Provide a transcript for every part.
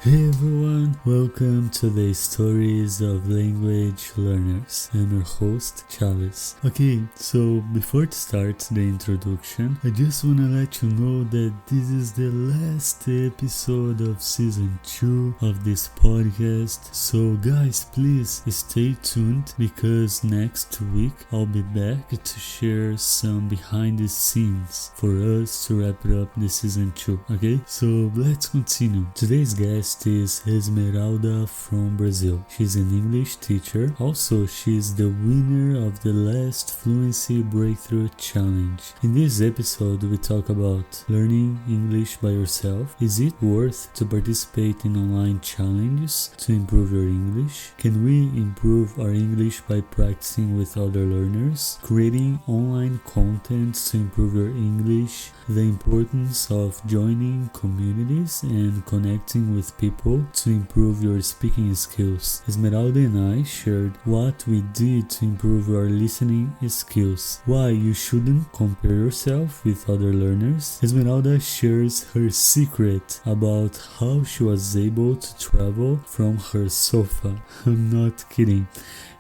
Hey everyone, welcome to the Stories of Language Learners. I'm your host, Chalice. Okay, so before to start the introduction, I just want to let you know that this is the last episode of season 2 of this podcast. So guys, please stay tuned because next week I'll be back to share some behind the scenes for us to wrap up the season 2. Okay, so let's continue. Today's guest is Esmeralda from Brazil. She's an English teacher. Also, she's the winner of the last Fluency Breakthrough Challenge. In this episode, we talk about learning English by yourself. Is it worth to participate in online challenges to improve your English? Can we improve our English by practicing with other learners? Creating online content to improve your English? The importance of joining communities and connecting with people to improve your speaking skills. Esmeralda and I shared what we did to improve our listening skills, why you shouldn't compare yourself with other learners. Esmeralda shares her secret about how she was able to travel from her sofa. I'm not kidding.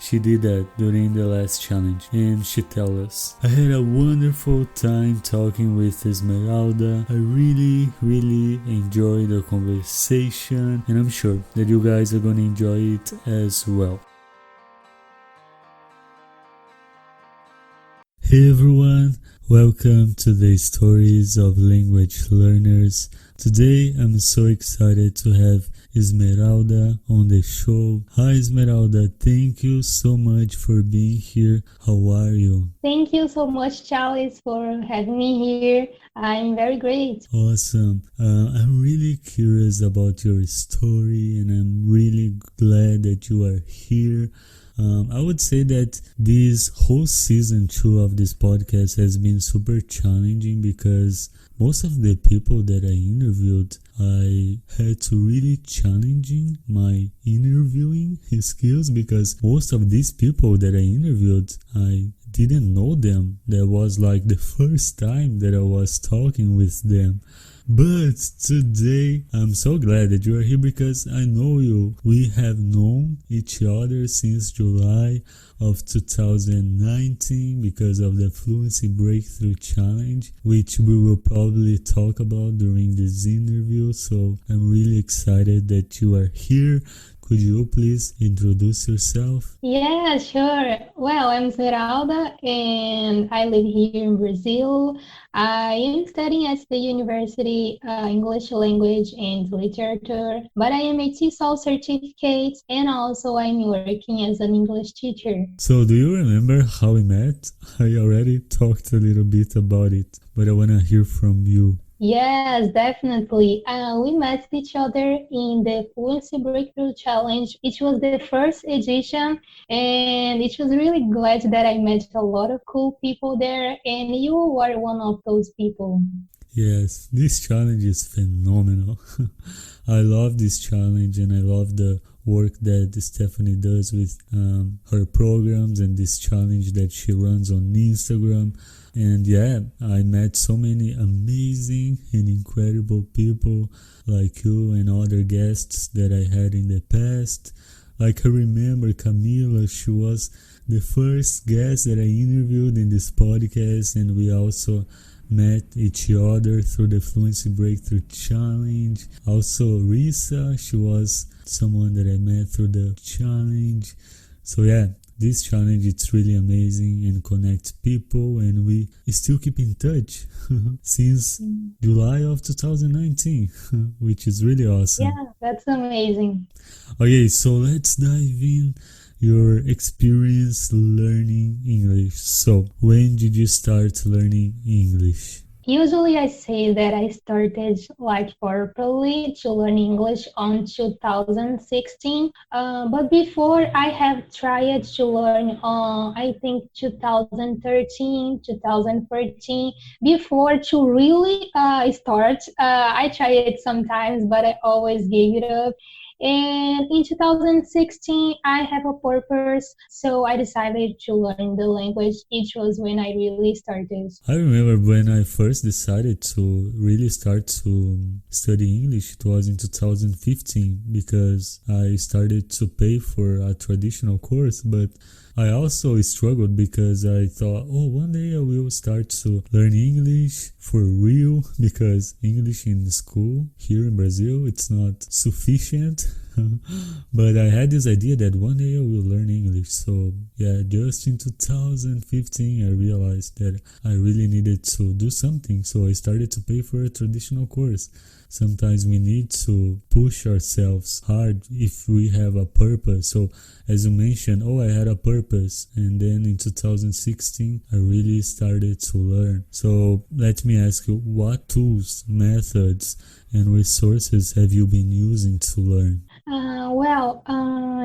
She did that during the last challenge, and she tells us, I had a wonderful time talking with Esmeralda. I really enjoyed the conversation, and I'm sure that you guys are gonna enjoy it as well. Hey everyone, welcome to the Stories of Language Learners. Today I'm so excited to have Esmeralda on the show. Hi Esmeralda, thank you so much for being here. How are you? Thank you so much, Charles, for having me here. I'm very great. Awesome. I'm really curious about your story and I'm really glad that you are here. I would say that this whole season 2 of this podcast has been super challenging because most of the people that I interviewed, I had to really challenging my interviewing skills because most of these people that I interviewed, I didn't know them. That was like the first time that I was talking with them. But today, I'm so glad that you are here because I know you. We have known each other since July of 2019 because of the Fluency Breakthrough Challenge, which we will probably talk about during this interview. So I'm really excited that you are here. Could you please introduce yourself? Yeah, sure. Well, I'm Esmeralda and I live here in Brazil. I am studying at the university English language and literature, but I am a TESOL certificate and also I'm working as an English teacher. So do you remember how we met? I already talked a little bit about it, but I want to hear from you. Yes, definitely. We met each other in the Fluency Breakthrough Challenge. It was the first edition, and it was really glad that I met a lot of cool people there, and you were one of those people. Yes, this challenge is phenomenal. I love this challenge and I love the work that Stephanie does with her programs and this challenge that she runs on Instagram. And yeah, I met so many amazing and incredible people like you and other guests that I had in the past. Like I remember Camila, she was the first guest that I interviewed in this podcast, and we also met each other through the Fluency Breakthrough Challenge. Also Risa, she was someone that I met through the challenge. So yeah, this challenge, it's really amazing and connects people, and we still keep in touch since July of 2019, which is really awesome. Yeah, that's amazing. Okay, so let's dive in your experience learning English. So, when did you start learning English? Usually I say that I started like properly to learn English on 2016, but before I have tried to learn I think 2013, 2014. Before to really start, I tried it sometimes, but I always gave it up. And in 2016, I have a purpose, so I decided to learn the language. It was when I really started. I remember when I first decided to really start to study English, it was in 2015 because I started to pay for a traditional course, but I also struggled because I thought, oh, one day I will start to learn English for real because English in school here in Brazil, it's not sufficient. But I had this idea that one day I will learn English. So yeah, just in 2015, I realized that I really needed to do something. So I started to pay for a traditional course. Sometimes we need to push ourselves hard if we have a purpose. So as you mentioned, oh, I had a purpose. And then in 2016, I really started to learn. So let me ask you, what tools, methods, and resources have you been using to learn?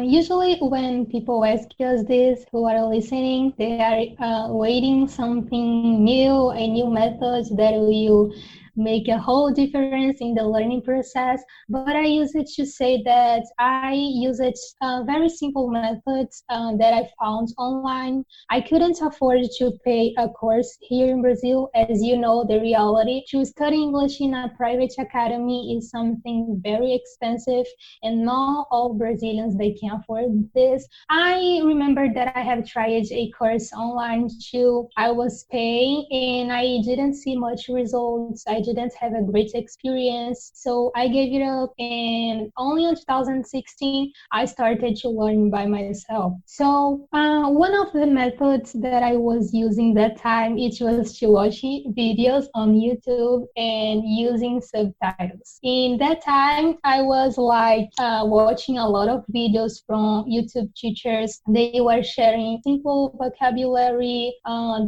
Usually when people ask us this, who are listening, they are waiting something new, a new method that will make a whole difference in the learning process. But I use it to say that I use it very simple methods that I found online. I couldn't afford to pay a course here in Brazil. As you know, the reality to study English in a private academy is something very expensive, and not all Brazilians they can afford this. I remember that I have tried a course online too. I was paying and I didn't see much results. I didn't have a great experience, so I gave it up. And only in 2016 I started to learn by myself. So one of the methods that I was using that time it was to watch videos on YouTube and using subtitles. In that time I was like watching a lot of videos from YouTube teachers. They were sharing simple vocabulary.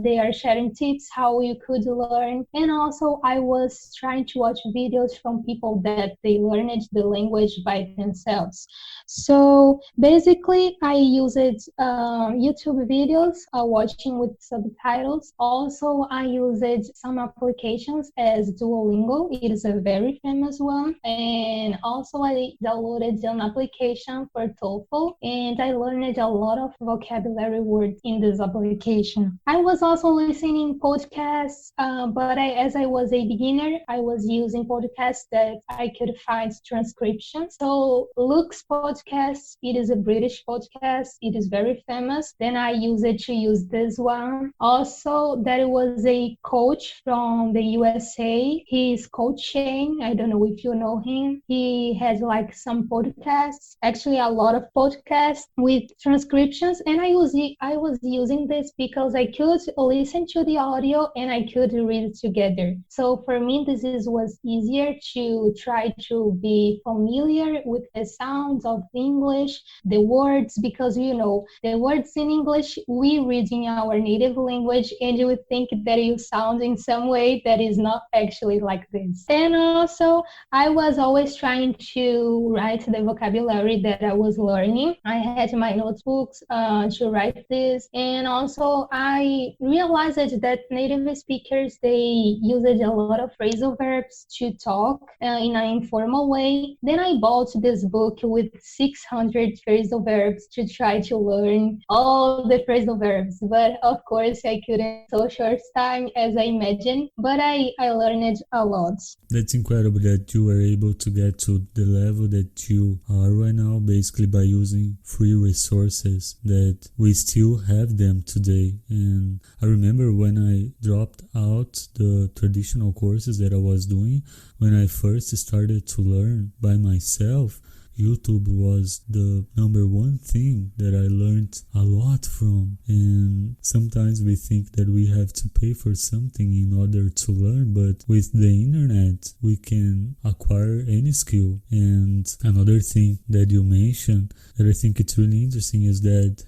They are sharing tips how you could learn. And also I was trying to watch videos from people that they learned the language by themselves. So basically I used YouTube videos watching with subtitles. Also I used some applications as Duolingo. It is a very famous one. And also I downloaded an application for TOEFL and I learned a lot of vocabulary words in this application. I was also listening podcasts, but as I was a beginner, I was using podcasts that I could find transcriptions. So Luke's podcast, it is a British podcast. It is very famous. Then I use it to use this one. Also, there was a coach from the USA. He is Coach Shane. I don't know if you know him. He has like some podcasts, actually a lot of podcasts with transcriptions. And I was using this because I could listen to the audio and I could read it together. So for me, was easier to try to be familiar with the sounds of English, the words, because you know the words in English we read in our native language, and you would think that you sound in some way that is not actually like this. And also, I was always trying to write the vocabulary that I was learning. I had my notebooks to write this, and also I realized that native speakers they used a lot of phrasal verbs to talk in an informal way. Then I bought this book with 600 phrasal verbs to try to learn all the phrasal verbs. But of course, I couldn't so short time as I imagined, but I learned a lot. That's incredible that you were able to get to the level that you are right now, basically by using free resources that we still have them today. And I remember when I dropped out the traditional courses that I was doing, when I first started to learn by myself, YouTube was the number one thing that I learned a lot from. And sometimes we think that we have to pay for something in order to learn, but with the internet, we can acquire any skill. And another thing that you mentioned that I think it's really interesting is that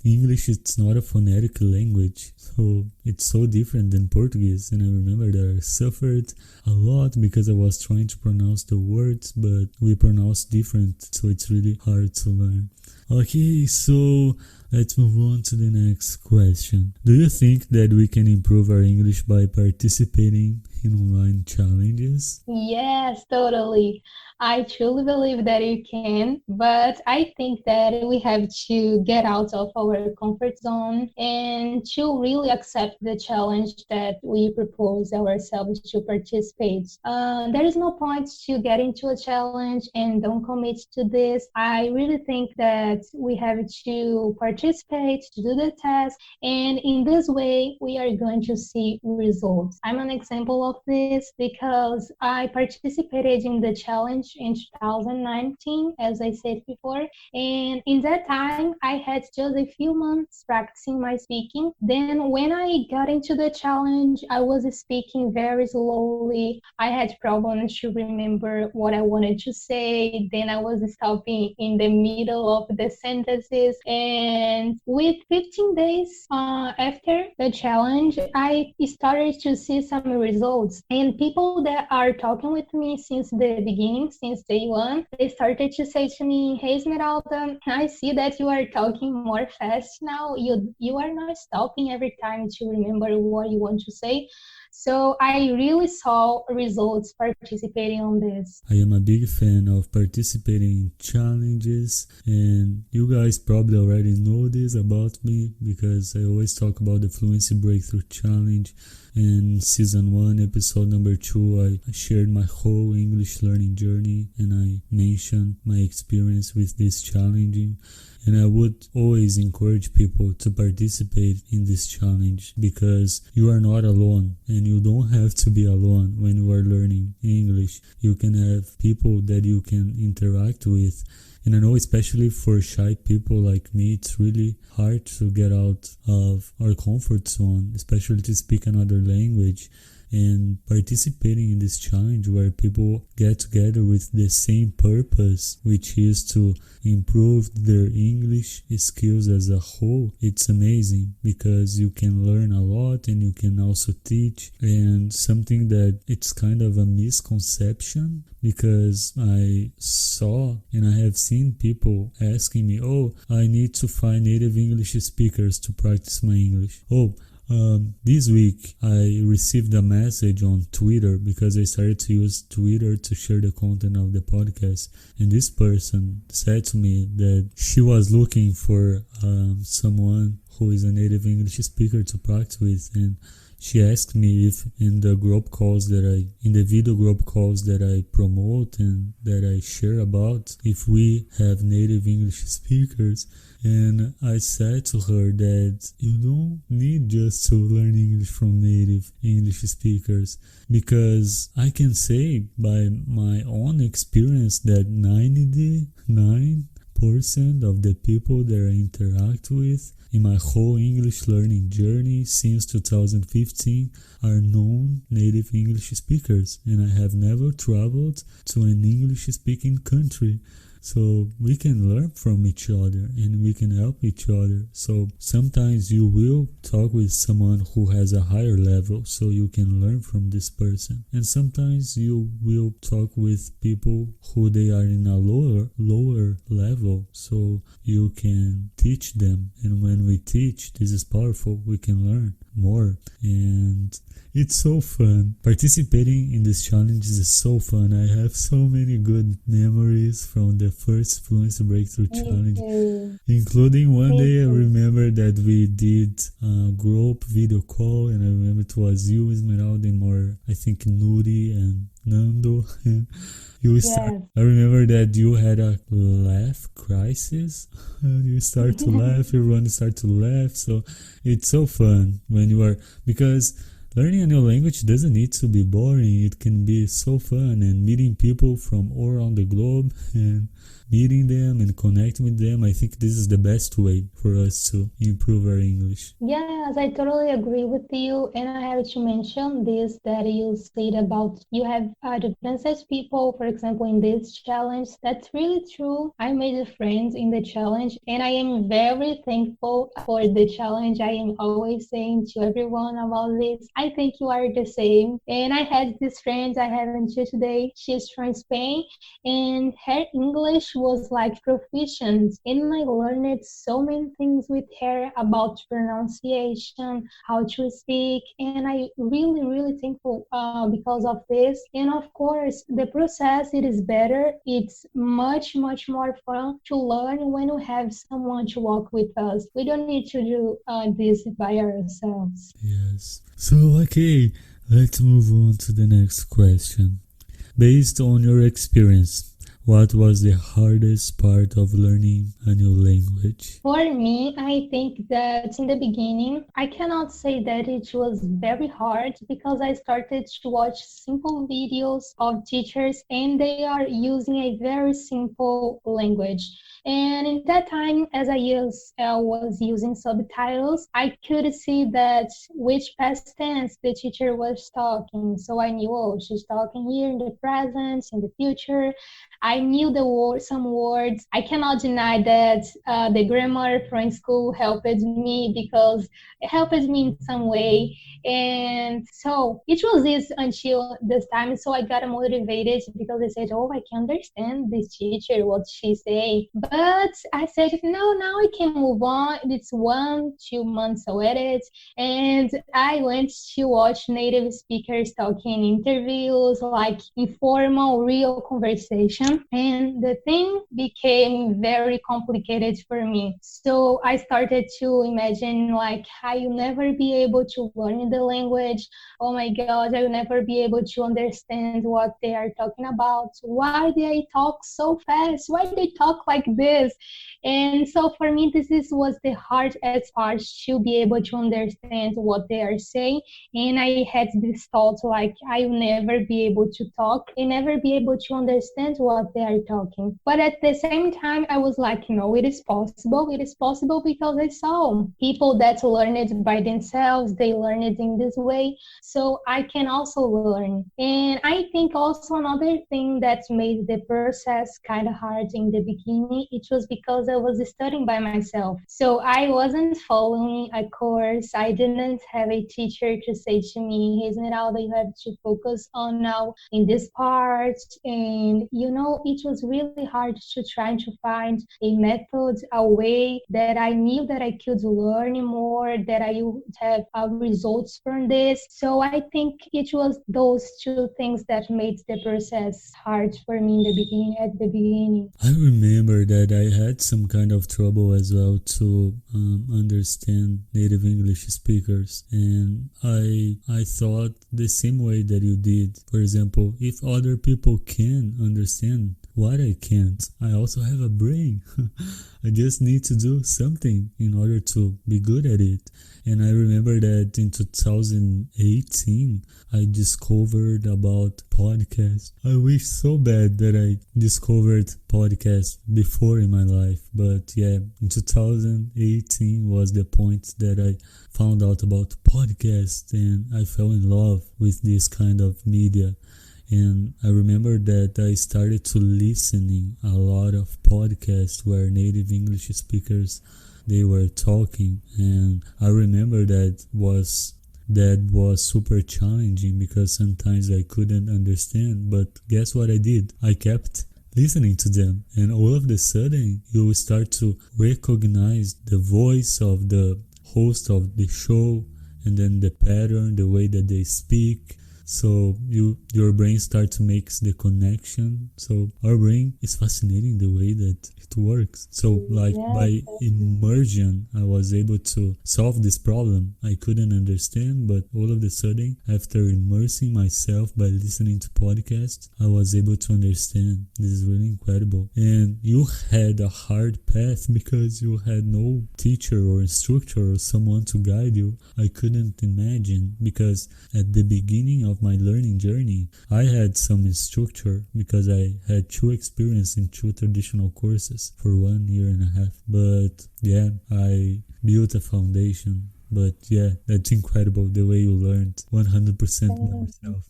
English it's not a phonetic language, so it's so different than Portuguese. And I remember that I suffered a lot because I was trying to pronounce the words, but we pronounce different, so it's really hard to learn. Okay, so let's move on to the next question. Do you think that we can improve our English by participating in online challenges? Yes, totally. I truly believe that you can, but I think that we have to get out of our comfort zone and to really accept the challenge that we propose ourselves to participate. There is no point to get into a challenge and don't commit to this. I really think that we have to participate, to do the test, and in this way, we are going to see results. I'm an example of this because I participated in the challenge in 2019, as I said before. And in that time, I had just a few months practicing my speaking. Then, when I got into the challenge, I was speaking very slowly. I had problems to remember what I wanted to say. Then, I was stopping in the middle of the sentences. And with 15 days after the challenge, I started to see some results. And people that are talking with me since the beginning, since day one, they started to say to me, "Hey, Esmeralda, I see that you are talking more fast now. You are not stopping every time to remember what you want to say." So I really saw results participating on this. I am a big fan of participating in challenges, and you guys probably already know this about me because I always talk about the Fluency Breakthrough Challenge. In season 1, episode number 2, I shared my whole English learning journey and I mentioned my experience with this challenging. And I would always encourage people to participate in this challenge because you are not alone and you don't have to be alone when you are learning English. You can have people that you can interact with. And I know especially for shy people like me, it's really hard to get out of our comfort zone, especially to speak another language. And participating in this challenge where people get together with the same purpose, which is to improve their English skills as a whole, it's amazing because you can learn a lot and you can also teach. And something that it's kind of a misconception because I saw and I have seen people asking me, "Oh, I need to find native English speakers to practice my English." This week I received a message on Twitter because I started to use Twitter to share the content of the podcast, and this person said to me that she was looking for someone who is a native English speaker to practice with, and she asked me if in the video group calls that I promote and that I share about, if we have native English speakers. And I said to her that you don't need just to learn English from native English speakers, because I can say by my own experience that 99% of the people that I interact with in my whole English learning journey since 2015 are non-native English speakers, and I have never traveled to an English-speaking country. So we can learn from each other and we can help each other. So sometimes you will talk with someone who has a higher level so you can learn from this person. And sometimes you will talk with people who they are in a lower level so you can teach them. And when we teach, this is powerful, we can learn more. And it's so fun. Participating in these challenges is so fun. I have so many good memories from the first Fluency Breakthrough Challenge, including one day I remember that we did a group video call, and I remember it was you, Esmeralda, and more, I think, Nuri and Nando. I remember that you had a laugh crisis. You start to laugh, everyone start to laugh. So it's so fun when you are, because learning a new language doesn't need to be boring. It can be so fun, and meeting people from all around the globe and meeting them and connecting with them, I think this is the best way for us to improve our English. Yes, I totally agree with you. And I have to mention this that you said about you have advanced people, for example, in this challenge. That's really true. I made friends in the challenge, and I am very thankful for the challenge. I am always saying to everyone about this. I think you are the same. And I had this friend I have until today. She's from Spain, and her English was like proficient. And I learned so many things with her about pronunciation, how to speak, and I really, really thankful because of this. And of course, the process it is better. It's much, much more fun to learn when we have someone to walk with us. We don't need to do this by ourselves. Yes. So, okay, let's move on to the next question. Based on your experience, what was the hardest part of learning a new language? For me, I think that in the beginning, I cannot say that it was very hard because I started to watch simple videos of teachers and they are using a very simple language. And in that time, as was using subtitles, I could see that which past tense the teacher was talking. So I knew, oh, she's talking here in the present, in the future. I knew the word, some words. I cannot deny that the grammar from school helped me because it helped me in some way. And so it was this until this time. So I got motivated because I said, oh, I can understand this teacher, what she say. But I said, no, now I can move on. It's 1, 2 months away. And I went to watch native speakers talking in interviews, like informal, real conversation. And the thing became very complicated for me. So I started to imagine like I will never be able to learn the language. Oh my God, I will never be able to understand what they are talking about. Why they talk so fast? Why they talk like this? And so for me, was the hardest part to be able to understand what they are saying. And I had this thought like I will never be able to talk and never be able to understand what they are talking. But at the same time, I was like, no, it is possible. It is possible because I saw people that learn it by themselves. They learn it in this way. So I can also learn. And I think also another thing that made the process kind of hard in the beginning, it was because I was studying by myself. So I wasn't following a course. I didn't have a teacher to say to me, hey, Esmeralda, you have to focus on now in this part. And, it was really hard to try to find a method, a way that I knew that I could learn more, that I would have results from this. So I think it was those two things that made the process hard for me in the beginning, at the beginning. I remember that I had some kind of trouble as well to understand native English speakers, and I thought the same way that you did. For example, if other people can understand what I can't, I also have a brain. I just need to do something in order to be good at it. And I remember that in 2018, I discovered about podcasts. I wish so bad that I discovered podcasts before in my life. But yeah, in 2018 was the point that I found out about podcasts and I fell in love with this kind of media. And I remember that I started to listening a lot of podcasts where native English speakers they were talking, and I remember that was super challenging because sometimes I couldn't understand. But guess what I did? I kept listening to them, and all of a sudden you will start to recognize the voice of the host of the show, and then the pattern, the way that they speak. So your brain starts to make the connection. So our brain is fascinating the way that it works. So like by immersion, I was able to solve this problem I couldn't understand, but all of a sudden, after immersing myself by listening to podcasts, I was able to understand. This is really incredible. And you had a hard path because you had no teacher or instructor or someone to guide you. I couldn't imagine because at the beginning of my learning journey, I had some instructor because I had 2 experience in 2 traditional courses for 1.5 years. But yeah, I built a foundation But yeah, that's incredible the way you learned 100% by Um, yourself.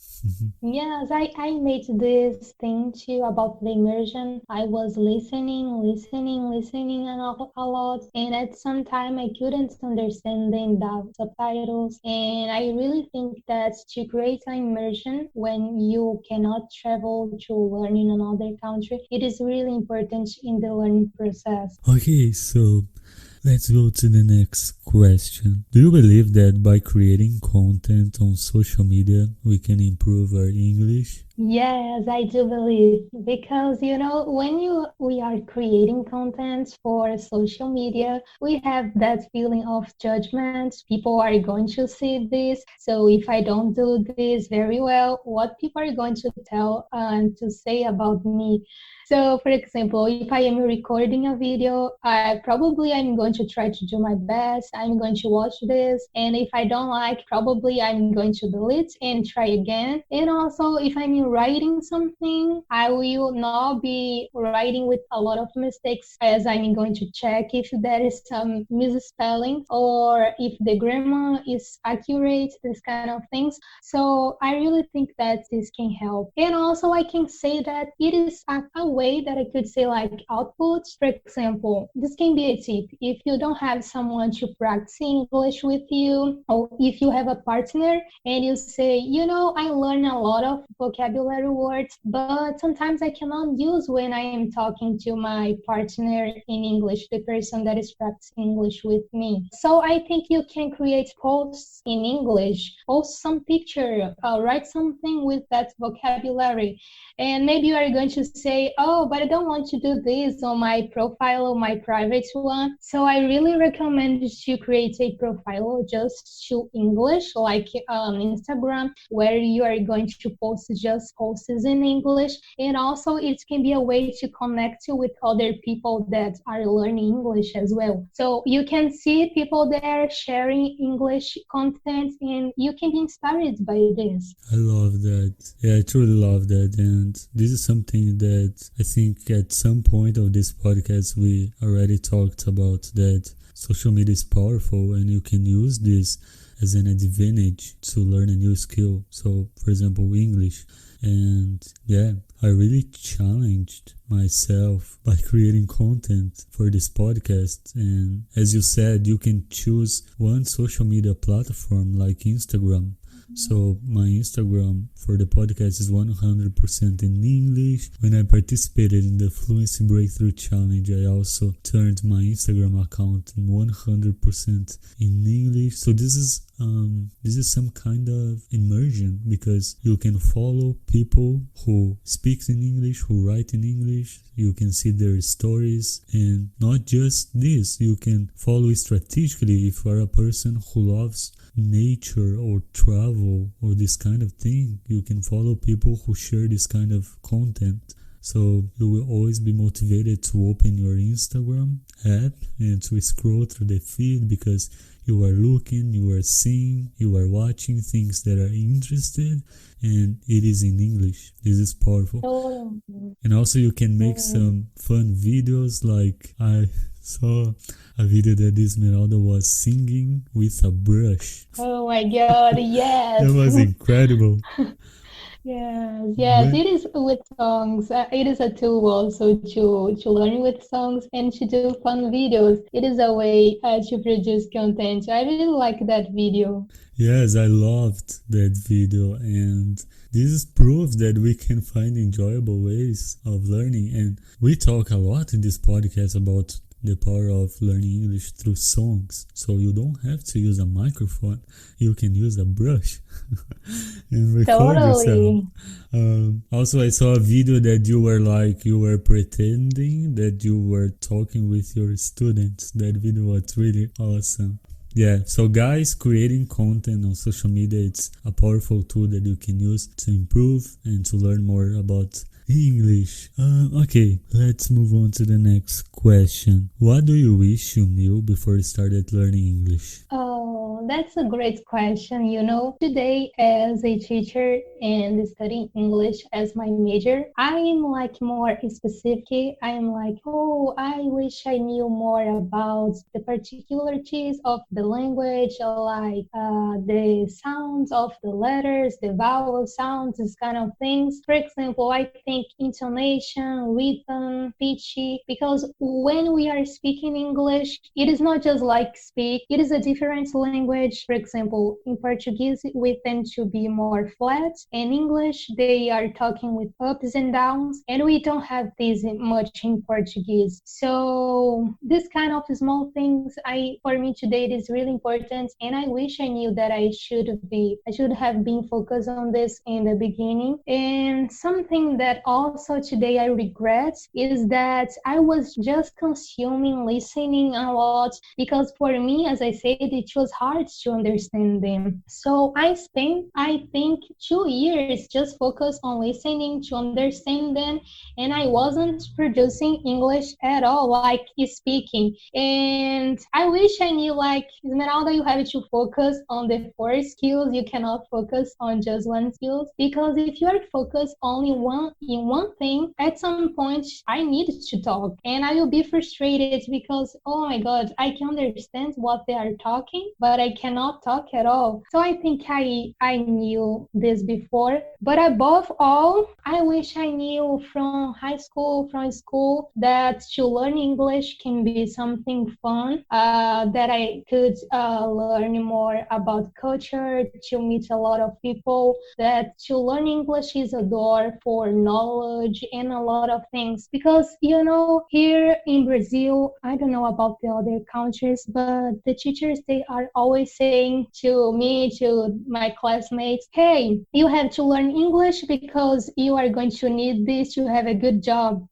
Yes, I made this thing too about the immersion. I was listening a lot, and at some time I couldn't understand the subtitles. And I really think that to create an immersion when you cannot travel to learn in another country, it is really important in the learning process. Okay, so let's go to the next question. Do you believe that by creating content on social media, we can improve our English? Yes, I do believe because when we are creating content for social media, we have that feeling of judgment. People are going to see this, so if I don't do this very well, what people are going to tell and to say about me? So, for example, if I am recording a video, I'm going to try to do my best. I'm going to watch this, and if I don't like, probably I'm going to delete and try again. And also, if I'm writing something, I will not be writing with a lot of mistakes, as I'm going to check if there is some misspelling or if the grammar is accurate, this kind of things. So I really think that this can help. And also, I can say that it is a way that I could say like output. For example, this can be a tip. If you don't have someone to practice English with you, or if you have a partner and you say, I learn a lot of vocabulary words, but sometimes I cannot use when I am talking to my partner in English, the person that is practicing English with me. So I think you can create posts in English, post some picture, write something with that vocabulary. And maybe you are going to say, oh, but I don't want to do this on my profile or my private one. So I really recommend to create a profile just to English, like Instagram, where you are going to post just posts in English. And also it can be a way to connect with other people that are learning English as well. So you can see people there sharing English content and you can be inspired by this. I love that. Yeah, I truly love that. And this is something that I think at some point of this podcast we already talked about, that social media is powerful and you can use this as an advantage to learn a new skill. So, for example, English. And yeah, I really challenged myself by creating content for this podcast. And as you said, you can choose one social media platform like Instagram. So my Instagram for the podcast is 100% in English. When I participated in the Fluency Breakthrough Challenge, I also turned my Instagram account in 100% in English. So this is some kind of immersion, because you can follow people who speak in English, who write in English. You can see their stories, and not just this, you can follow strategically. If you are a person who loves nature or travel or this kind of thing, you can follow people who share this kind of content. So you will always be motivated to open your Instagram app and to scroll through the feed, because you are looking, you are seeing, you are watching things that are interested, and it is in English. This is powerful. Oh. And also you can make some fun videos, like I saw a video that Esmeralda was singing with a brush. Oh my God, yes. That was incredible. Yes, it is with songs. It is a tool also to learn with songs and to do fun videos. It is a way to produce content. I really like that video. Yes, I loved that video, and this is proof that we can find enjoyable ways of learning. And we talk a lot in this podcast about the power of learning English through songs. So you don't have to use a microphone. You can use a brush and record yourself. Also, I saw a video that you were pretending that you were talking with your students. That video was really awesome. Yeah, so guys, creating content on social media, it's a powerful tool that you can use to improve and to learn more about English. Okay, let's move on to the next question. What do you wish you knew before you started learning English? Oh, That's a great question. Today, as a teacher and studying English as my major, I am like more specific. I am like, oh, I wish I knew more about the particularities of the language, like the sounds of the letters, the vowel sounds, this kind of things. For example, I think intonation, rhythm, pitch, because when we are speaking English, it is not just like speak, it is a different language. For example, in Portuguese, we tend to be more flat. In English, they are talking with ups and downs, and we don't have this much in Portuguese. So this kind of small things, for me today, it is really important, and I wish I knew that I should have been focused on this in the beginning. And something that also today I regret is that I was just consuming, listening a lot, because for me, as I said, it was hard to understand them. So I spent, I think, 2 years just focused on listening to understand them, and I wasn't producing English at all, like speaking. And I wish I knew, like, Esmeralda, you have to focus on the four skills. You cannot focus on just one skill, because if you are focused only in one thing, at some point I need to talk and I will be frustrated because, oh my God, I can understand what they are talking, but I cannot talk at all. So I think I knew this before, but above all, I wish I knew from high school, from school, that to learn English can be something fun, that I could learn more about culture, to meet a lot of people, that to learn English is a door for knowledge and a lot of things. Because, here in Brazil, I don't know about the other countries, but the teachers, they are always saying to me, to my classmates, hey, you have to learn English because you are going to need this to have a good job.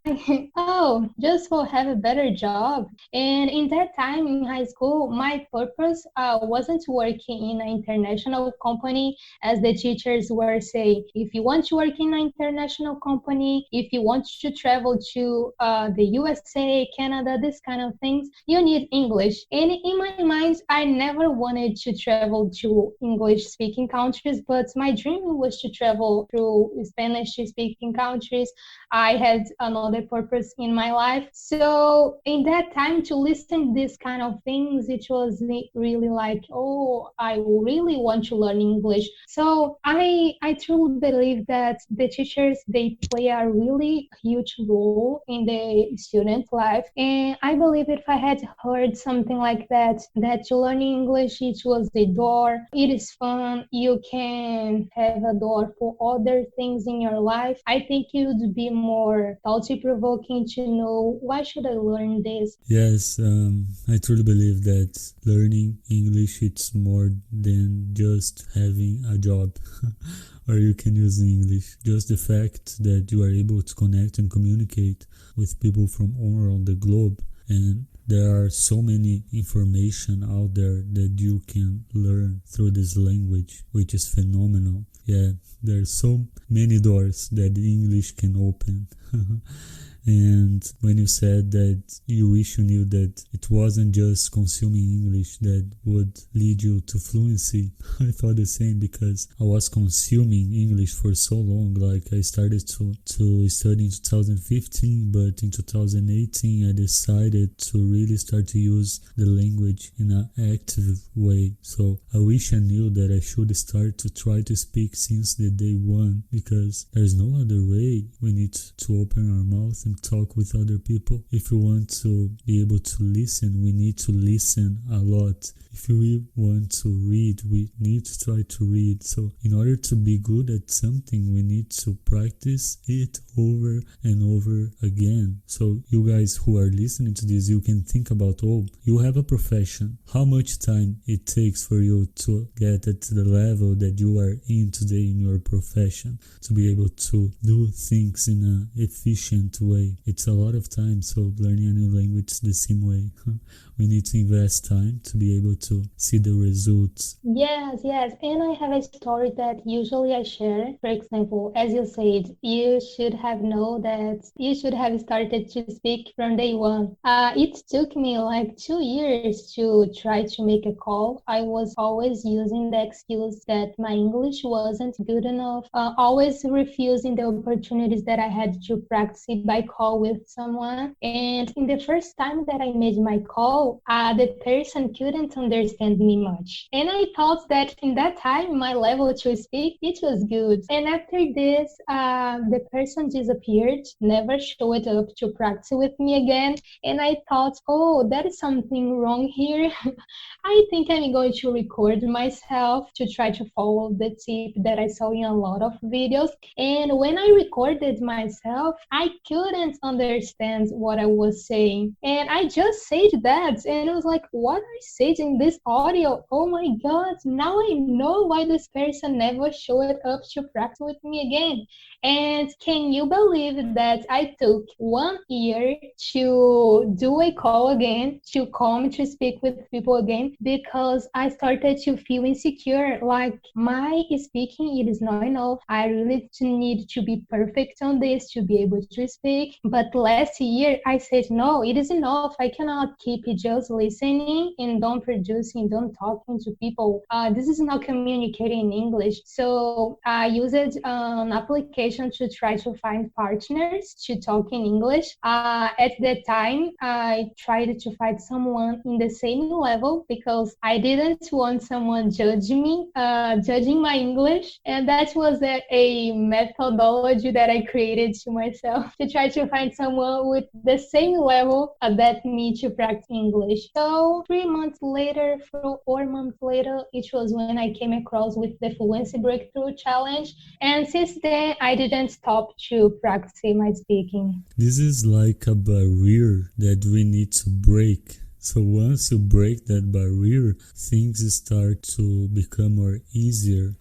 Oh, just for have a better job. And in that time in high school, my purpose wasn't working in an international company, as the teachers were saying. If you want to work in an international company, if you want to travel to the USA, Canada, this kind of things, you need English. And in my mind, I never wanted to travel to English-speaking countries, but my dream was to travel through Spanish-speaking countries. I had another purpose in my life. So in that time, to listen these kind of things, it was really like, oh, I really want to learn English. So I truly believe that the teachers, they play a really huge role in the student life. And I believe if I had heard something like that to learn English, it was the door. It is fun. You can have a door for other things in your life. I think it would be more thought-provoking to know, why should I learn this? Yes, I truly believe that learning English, it's more than just having a job or you can use English. Just the fact that you are able to connect and communicate with people from all around the globe, and there are so many information out there that you can learn through this language, which is phenomenal. Yeah, there are so many doors that English can open. And when you said that you wish you knew that it wasn't just consuming English that would lead you to fluency, I thought the same, because I was consuming English for so long. Like, I started to study in 2015, but in 2018 I decided to really start to use the language in an active way. So I wish I knew that I should start to try to speak since the day one, because there's no other way. We need to open our mouth and talk with other people. If we want to be able to listen, we need to listen a lot. If we want to read, we need to try to read. So in order to be good at something, we need to practice it over and over again. So you guys who are listening to this, you can think about, oh, you have a profession. How much time it takes for you to get at the level that you are in today in your profession, to be able to do things in an efficient way. It's a lot of time. So learning a new language is the same way. we need to invest time to be able to see the results. Yes, yes. And I have a story that usually I share. For example, as you said, you should have known that you should have started to speak from day one. It took me like 2 years to try to make a call. I was always using the excuse that my English wasn't good enough, always refusing the opportunities that I had to practice by call with someone. And in the first time that I made my call, the person couldn't understand me much. And I thought that in that time, my level to speak, it was good. And after this, the person disappeared, never showed up to practice with me again. And I thought, oh, there is something wrong here. I think I'm going to record myself to try to follow the tip that I saw in a lot of videos. And when I recorded myself, I couldn't understand what I was saying. And I just said that, and it was like, what I said in this audio? Oh my God, now I know why this person never showed up to practice with me again. And can you believe that I took 1 year to do a call again, to come to speak with people again, because I started to feel insecure, like my speaking, it is not enough. I really need to be perfect on this to be able to speak. But last year I said, no, it is enough. I cannot keep just listening and don't producing, don't talking to people. This is not communicating in English. So I used an application to try to find partners to talk in English. At that time, I tried to find someone in the same level because I didn't want someone judging me, judging my English. And that was a methodology that I created to myself to try to find someone with the same level that me to practice English. So 3 months later, 4 months later, it was when I came across with the Fluency Breakthrough Challenge. And since then, I didn't stop to practice my speaking. This is like a barrier that we need to break. So once you break that barrier, things start to become more easier.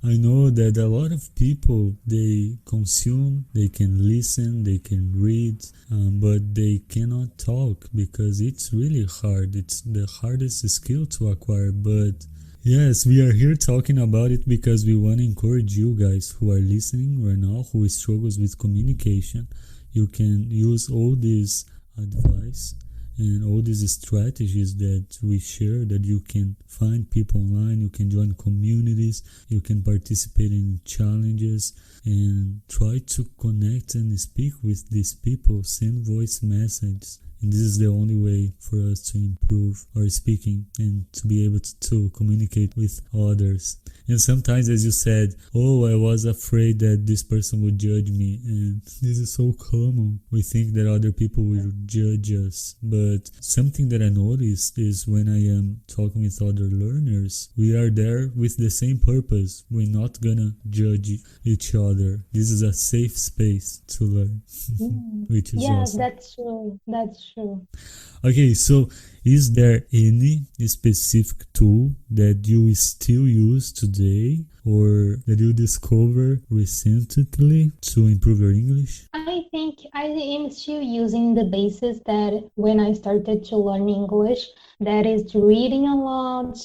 I know that a lot of people, they consume, they can listen, they can read, but they cannot talk because it's really hard. It's the hardest skill to acquire. But yes, we are here talking about it because we want to encourage you guys who are listening right now, who struggles with communication. You can use all this advice and all these strategies that we share, that you can find people online, you can join communities, you can participate in challenges and try to connect and speak with these people, send voice messages. And this is the only way for us to improve our speaking and to be able to communicate with others. And sometimes, as you said, oh, I was afraid that this person would judge me. And this is so common. We think that other people will judge us. But something that I noticed is when I am talking with other learners, we are there with the same purpose. We're not gonna judge each other. This is a safe space to learn, which is awesome. That's true. That's true. Okay, so is there any specific tool that you still use today or that you discover recently to improve your English? I think I am still using the basis that when I started to learn English, that is reading a lot,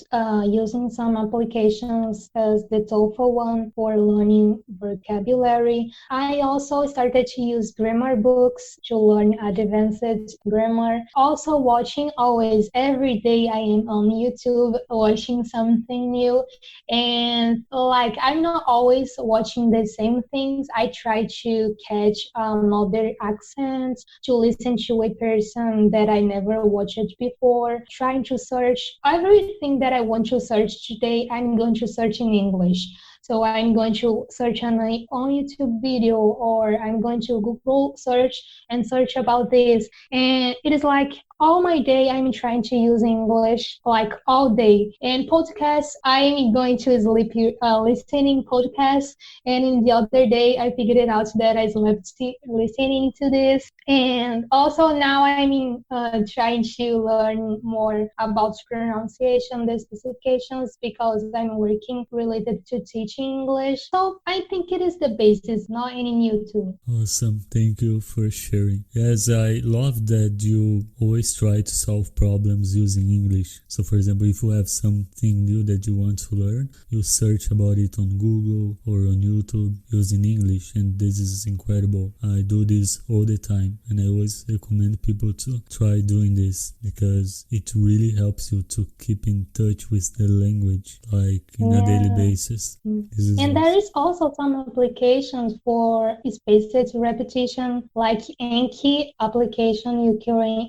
using some applications as the TOEFL one for learning vocabulary. I also started to use grammar books to learn advanced grammar. Also watching always, every day I am on YouTube watching something new. And like I'm not always watching the same things. I try to catch other accents, to listen to a person that I never watched before, trying to search everything that I want to search today. I'm going to search in English. So I'm going to search on YouTube video, or I'm going to Google search and search about this. And it is like all my day I'm trying to use English, like all day. And podcasts, I'm going to sleep listening podcasts. And in the other day, I figured it out that I slept listening to this. And also now I'm trying to learn more about pronunciation, the specifications, because I'm working related to teaching English. So I think it is the basis, not any new tool. Awesome. Thank you for sharing. Yes, I love that you always always try to solve problems using English. So for example, if you have something new that you want to learn, you search about it on Google or on YouTube using English, and this is incredible. I do this all the time, and I always recommend people to try doing this because it really helps you to keep in touch with the language, like in a daily basis. And there is also some applications for spaced repetition, like Anki application.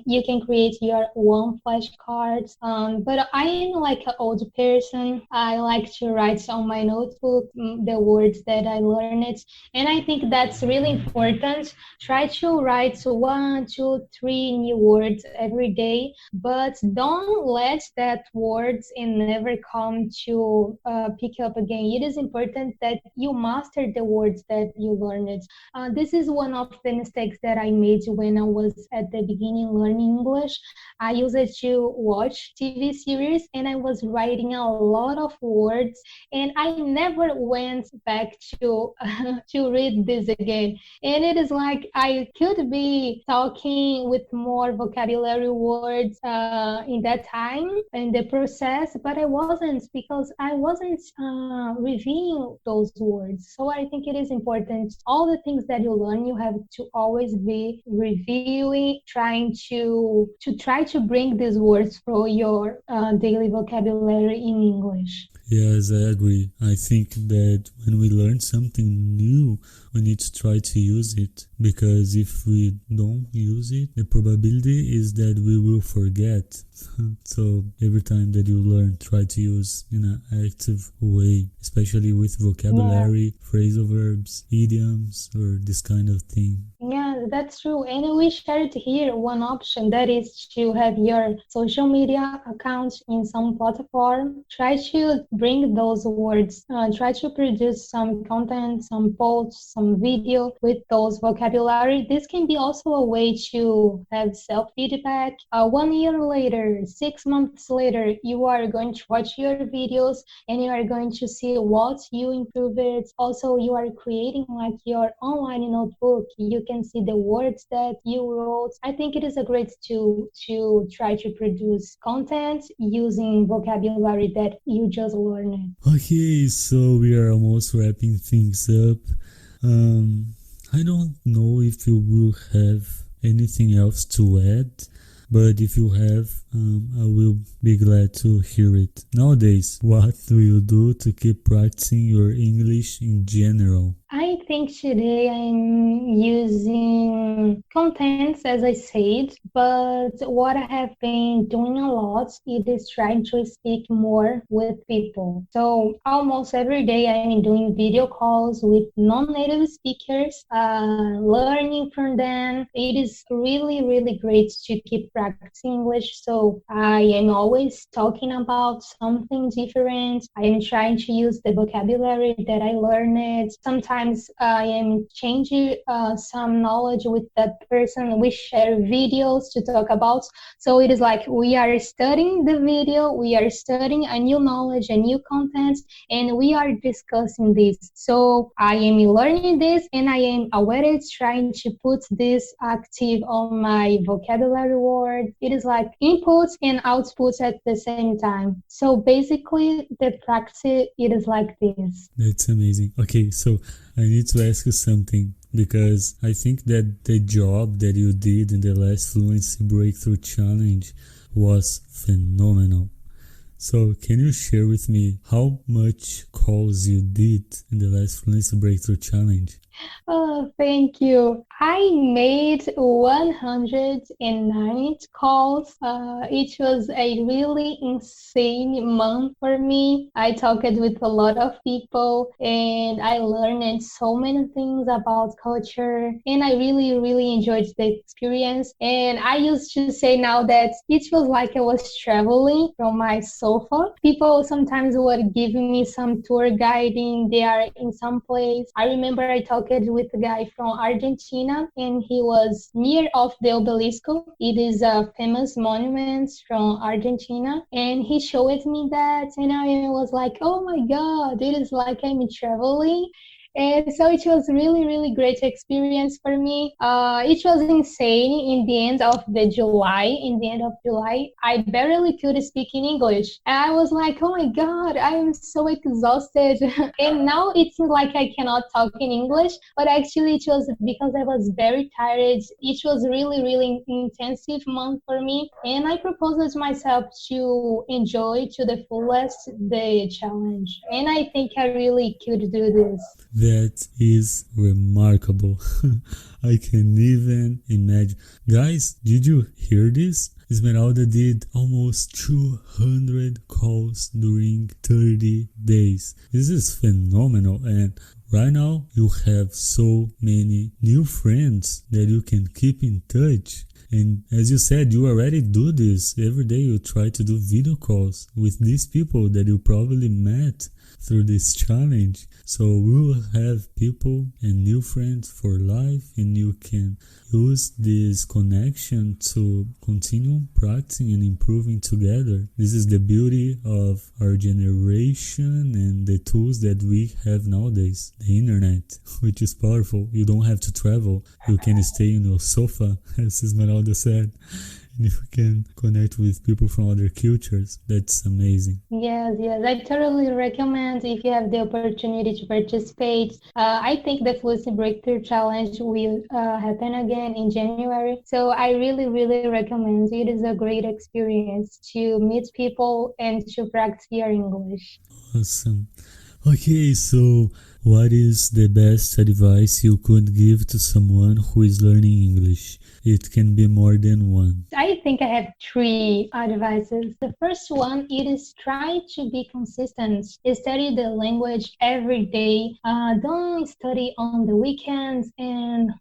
You can create your own flashcards. But I am like an old person. I like to write on my notebook the words that I learned, and I think that's really important. Try to write 1, 2, 3 new words every day, but don't let that words and never come to pick up again. It is important that you master the words that you learned. This is one of the mistakes that I made when I was at the beginning learning English. I used it to watch TV series and I was writing a lot of words, and I never went back to to read this again. And it is like I could be talking with more vocabulary words in that time in the process, but I wasn't, because I wasn't reviewing those words. So I think it is important. All the things that you learn, you have to always be reviewing, try to bring these words for your daily vocabulary in English. Yes, I agree. I think that when we learn something new, we need to try to use it, because if we don't use it, the probability is that we will forget. So every time that you learn, try to use in an active way, especially with vocabulary, phrasal verbs, idioms, or this kind of thing. Yeah, that's true. And we shared here one option, that is to have your social media account in some platform. Try to bring those words, try to produce some content, some posts, some video with those vocabulary. This can be also a way to have self-feedback. 1 year later, 6 months later, you are going to watch your videos and you are going to see what you improved. Also, you are creating like your online notebook. You can see the words that you wrote. I think it is a great tool to try to produce content using vocabulary that you just learned. Okay, so we are almost wrapping things up. I don't know if you will have anything else to add, but if you have, I will be glad to hear it. Nowadays, what do you do to keep practicing your English in general? I think today I'm using contents, as I said, but what I have been doing a lot, it is trying to speak more with people. So almost every day I'm doing video calls with non-native speakers, learning from them. It is really, really great to keep practicing English. So I am always talking about something different. I am trying to use the vocabulary that I learned. Sometimes I am changing some knowledge with that person. We share videos to talk about. So it is like we are studying the video, we are studying a new knowledge, a new content, and we are discussing this. So I am learning this and I am aware trying to put this active on my vocabulary word. It is like inputs and outputs at the same time. So basically the practice, it is like this. That's amazing. Okay, so I need to ask you something, because I think that the job that you did in the last Fluency Breakthrough Challenge was phenomenal. So can you share with me how much calls you did in the last Fluency Breakthrough Challenge? Oh, thank you. I made 109 calls. It was a really insane month for me. I talked with a lot of people and I learned so many things about culture, and I really, really enjoyed the experience. And I used to say now that it was like I was traveling from my sofa. People sometimes were giving me some tour guiding. They are in some place. I remember I talked with a guy from Argentina, and he was near of the Obelisco. It is a famous monument from Argentina, and he showed me that, and I was like, oh my God, it is like I'm traveling. And so it was really, really great experience for me. It was insane in the end of the July. In the end of July, I barely could speak in English. And I was like, oh my God, I am so exhausted. And now it's like I cannot talk in English, but actually it was because I was very tired. It was really, really intensive month for me. And I proposed myself to enjoy to the fullest the challenge. And I think I really could do this. That is remarkable. I can even imagine. Guys, did you hear this? Esmeralda did almost 200 calls during 30 days. This is phenomenal, and right now you have so many new friends that you can keep in touch. And as you said, you already do this. Every day you try to do video calls with these people that you probably met through this challenge. So we will have people and new friends for life, and you can use this connection to continue practicing and improving together. This is the beauty of our generation and the tools that we have nowadays. The internet, which is powerful. You don't have to travel. You can stay in your sofa, as Esmeralda said. And if you can connect with people from other cultures, that's amazing. Yes, yes, I totally recommend if you have the opportunity to participate. I think the Fluency Breakthrough Challenge will happen again in January. So I really, really recommend. It is a great experience to meet people and to practice your English. Awesome. Okay, so what is the best advice you could give to someone who is learning English? It can be more than one. I think I have three advices. The first one, it is try to be consistent. Study the language every day. Don't study on the weekends and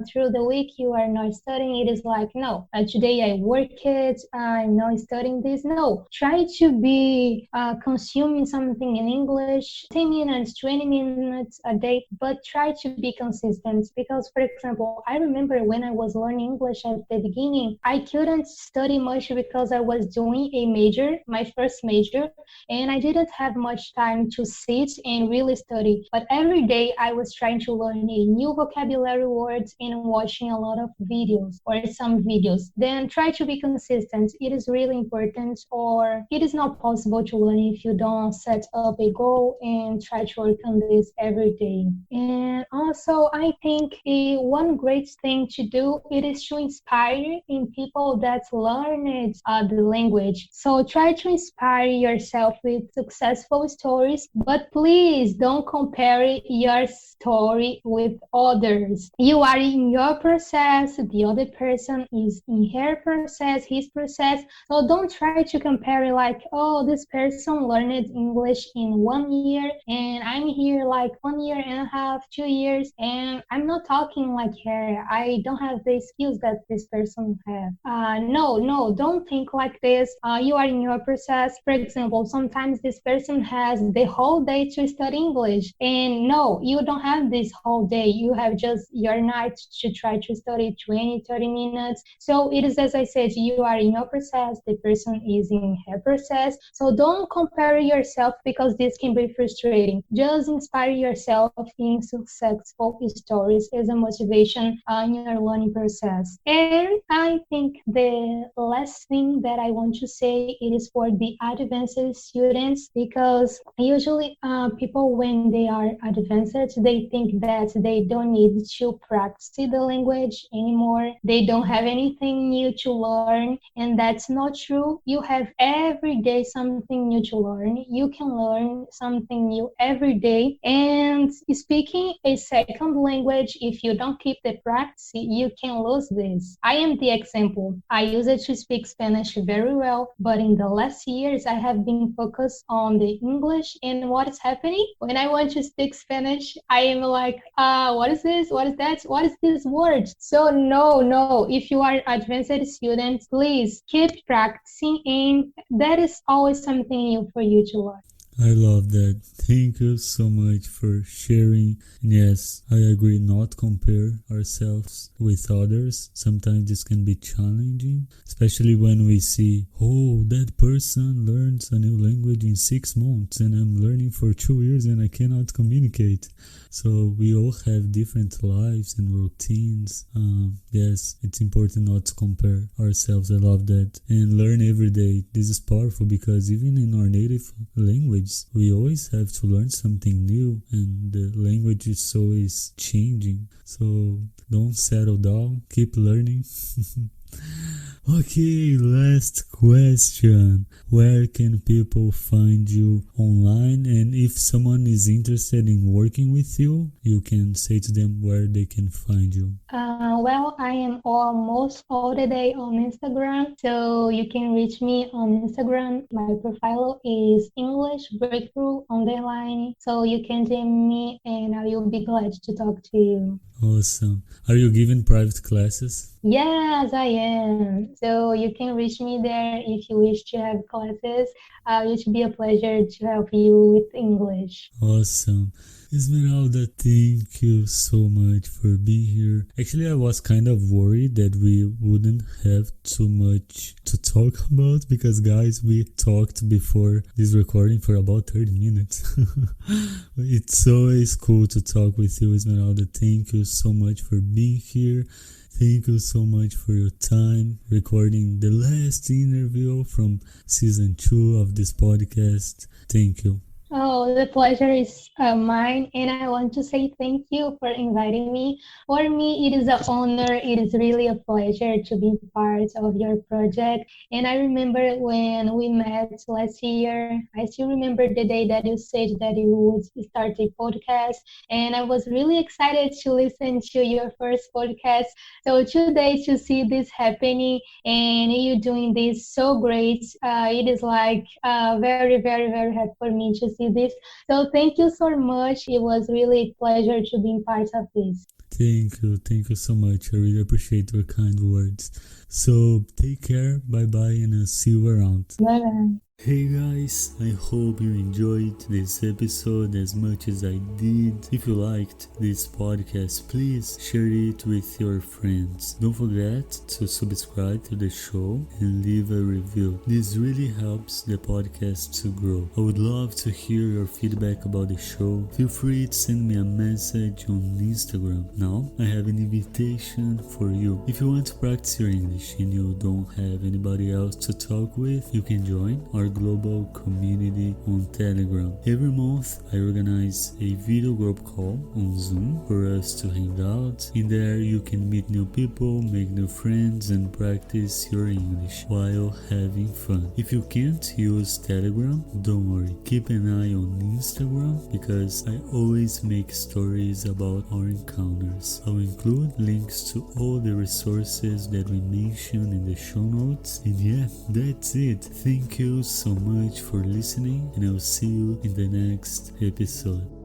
through the week you are not studying. It is like, no, today I work it, I'm not studying this. No, try to be consuming something in English, 10 minutes, 20 minutes a day, but try to be consistent. Because, for example, I remember when I was learning English at the beginning, I couldn't study much because I was doing a major, my first major, and I didn't have much time to sit and really study. But every day I was trying to learn a new vocabulary words and watching a lot of videos or some videos. Then try to be consistent. It is really important, or it is not possible to learn if you don't set up a goal and try to work on this every day. And also I think one great thing to do, it is to inspire in people that learned the language. So try to inspire yourself with successful stories, but please don't compare your story with others. You are in your process, the other person is in her process, his process. So don't try to compare like, oh, this person learned English in 1 year and I'm here like 1 year and a half, 2 years, and I'm not talking like her. I don't have the skills that this person have. No, don't think like this. You are in your process. For example, sometimes this person has the whole day to study English, and no, you don't have this whole day. You have just your night to try to study 20, 30 minutes. So it is, as I said, you are in your process, the person is in her process. So don't compare yourself because this can be frustrating. Just inspire yourself in successful stories as a motivation in your learning process. And I think the last thing that I want to say, it is for the advanced students, because usually people, when they are advanced, they think that they don't need to practice the language anymore. They don't have anything new to learn, and that's not true. You have every day something new to learn. You can learn something new every day. And speaking a second language, if you don't keep the practice, you can lose this. I am the example. I used to speak Spanish very well, but in the last years, I have been focused on the English. And what is happening? When I want to speak Spanish, I am like, what is this? What is that? What is this word? So no. If you are advanced students, please keep practicing, and that is always something new for you to learn. I love that. Thank you so much for sharing. And yes, I agree, not compare ourselves with others. Sometimes this can be challenging, especially when we see, oh, that person learns a new language in 6 months and I'm learning for 2 years and I cannot communicate. So we all have different lives and routines. Yes, it's important not to compare ourselves. I love that. And learn every day. This is powerful because even in our native language, we always have to learn something new, and the language is always changing. So don't settle down, keep learning. Okay, last question. Where can people find you online? And if someone is interested in working with you, you can say to them where they can find you. Well, I am almost all the day on Instagram, so you can reach me on Instagram. My profile is English Breakthrough underline, so you can DM me and I will be glad to talk to you. Awesome. Are you giving private classes? Yes, I am. So you can reach me there if you wish to have classes. It should be a pleasure to help you with English. Awesome. Esmeralda, thank you so much for being here. Actually, I was kind of worried that we wouldn't have too much to talk about because, guys, we talked before this recording for about 30 minutes. It's always cool to talk with you, Esmeralda. Thank you so much for being here. Thank you so much for your time recording the last interview from season 2 of this podcast. Thank you. Oh, the pleasure is mine, and I want to say thank you for inviting me. For me, it is an honor. It is really a pleasure to be part of your project. And I remember when we met last year, I still remember the day that you said that you would start a podcast, and I was really excited to listen to your first podcast. So today to see this happening and you doing this so great, it is like very, very, very happy for me to see this. So thank you so much. It was really a pleasure to be part of this. Thank you so much. I really appreciate your kind words. So take care, bye bye, and I'll see you around. Bye bye. Hey guys, I hope you enjoyed this episode as much as I did. If you liked this podcast, please share it with your friends. Don't forget to subscribe to the show and leave a review. This really helps the podcast to grow. I would love to hear your feedback about the show. Feel free to send me a message on Instagram. Now, I have an invitation for you. If you want to practice your English and you don't have anybody else to talk with, you can join our global community on Telegram. Every month I organize a video group call on Zoom for us to hang out. In there you can meet new people, make new friends and practice your English while having fun. If you can't use Telegram, don't worry. Keep an eye on Instagram because I always make stories about our encounters. I'll include links to all the resources that we mentioned in the show notes. And yeah, that's it. Thank you so much for listening and I'll see you in the next episode.